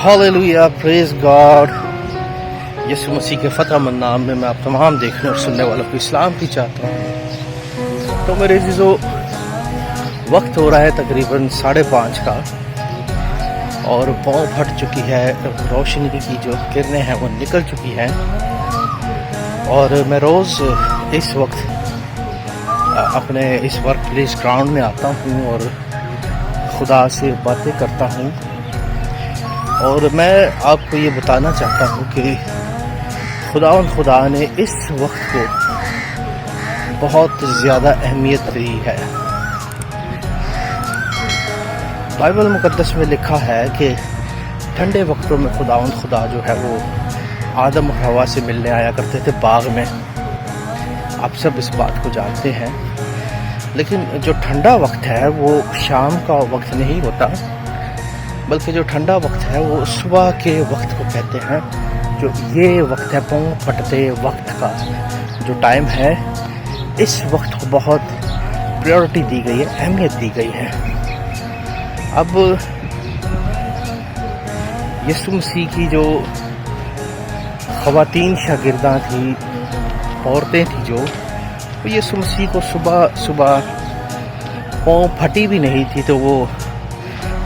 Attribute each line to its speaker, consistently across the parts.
Speaker 1: Hallelujah, praise God. यीशु मसीह के फ़तह मंद नाम में मैं आप तमाम देखने और सुनने वालों को इस्लाम की चाहता हूँ। तो मेरे जो वक्त हो रहा है तकरीबन 5:30 का और पाँव फट चुकी है, रोशनी की जो किरणें हैं वो निकल चुकी हैं और मैं रोज़ इस वक्त अपने इस वर्क प्लेस ग्राउंड में आता हूँ और खुदा से बातें करता हूँ। और मैं आपको ये बताना चाहता हूँ कि खुदा ने इस वक्त को बहुत ज़्यादा अहमियत दी है। बाइबल मुकद्दस में लिखा है कि ठंडे वक्तों में खुदा जो है वो आदम और हवा से मिलने आया करते थे बाग में। आप सब इस बात को जानते हैं। लेकिन जो ठंडा वक्त है वो शाम का वक्त नहीं होता, बल्कि जो ठंडा वक्त है वो सुबह के वक्त को कहते हैं। जो ये वक्त है पाँव फटते वक्त का जो टाइम है, इस वक्त को बहुत प्रायोरिटी दी गई है, अहमियत दी गई है। अब यीशु मसीह की जो ख़वातीन शागिर्दां थी, औरतें थी जो, वो यीशु मसीह को सुबह पाँव फटी भी नहीं थी तो वो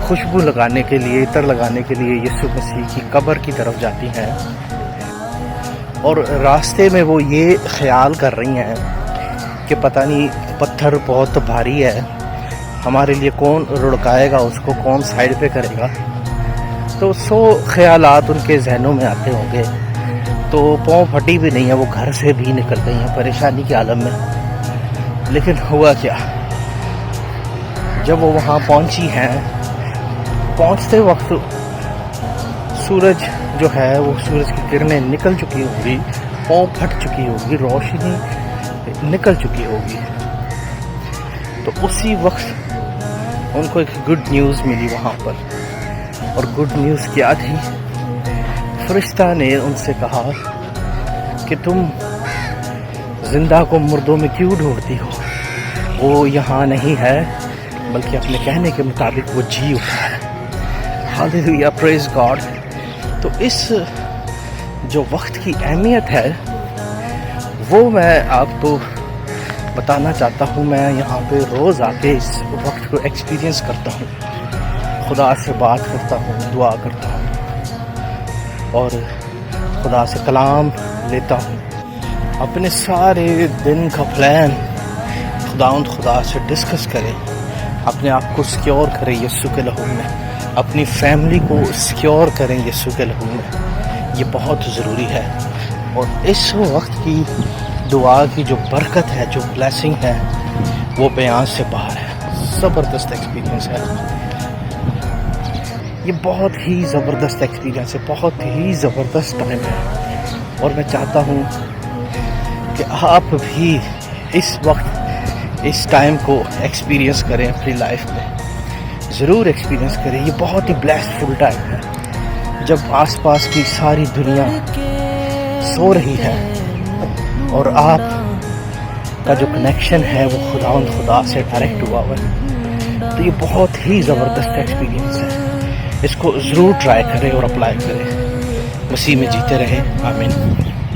Speaker 1: खुशबू लगाने के लिए, इत्र लगाने के लिए यीशु मसीह की कब्र की तरफ जाती हैं और रास्ते में वो ये ख्याल कर रही हैं कि पता नहीं पत्थर बहुत भारी है, हमारे लिए कौन रुड़काएगा उसको, कौन साइड पे करेगा। तो 100 ख्यालात उनके जहनों में आते होंगे। तो पाँव फटी भी नहीं है, वो घर से भी निकल गई हैं परेशानी के आलम में। लेकिन हुआ क्या, जब वो वहाँ पहुँची हैं, पहुँचते वक्त सूरज जो है वो सूरज की किरणें निकल चुकी होगी, पाँव फट चुकी होगी, रोशनी निकल चुकी होगी। तो उसी वक्त उनको एक गुड न्यूज़ मिली वहाँ पर। और गुड न्यूज़ क्या थी? फरिश्ता ने उनसे कहा कि तुम जिंदा को मुर्दों में क्यों ढूंढती हो? वो यहाँ नहीं है, बल्कि अपने कहने के मुताबिक वो जी उठा है। Hallelujah, praise God. तो इस जो वक्त की अहमियत है वो मैं आपको बताना चाहता हूँ। मैं यहाँ पे रोज़ आके इस वक्त को एक्सपीरियंस करता हूँ, खुदा से बात करता हूँ, दुआ करता हूँ और खुदा से कलाम लेता हूँ। अपने सारे दिन का प्लान खुदा से डिस्कस करें, अपने आप को सिक्योर करें यीशु के लहू में, अपनी फैमिली को सिक्योर करें यीशु के लहू में। ये बहुत ज़रूरी है। और इस वक्त की दुआ की जो बरकत है, जो ब्लेसिंग है, वो बयान से बाहर है। ज़बरदस्त एक्सपीरियंस है ये, बहुत ही ज़बरदस्त एक्सपीरियंस है, बहुत ही ज़बरदस्त टाइम है। और मैं चाहता हूँ कि आप भी इस वक्त इस टाइम को एक्सपीरियंस करें अपनी लाइफ में, ज़रूर एक्सपीरियंस करें। ये बहुत ही ब्लेसफुल टाइम है जब आसपास की सारी दुनिया सो रही है और आप का जो कनेक्शन है वो खुदा से डायरेक्ट हुआ है। तो ये बहुत ही ज़बरदस्त एक्सपीरियंस है। इसको ज़रूर ट्राई करें और अप्लाई करें। मसीह में जीते रहें। आमीन।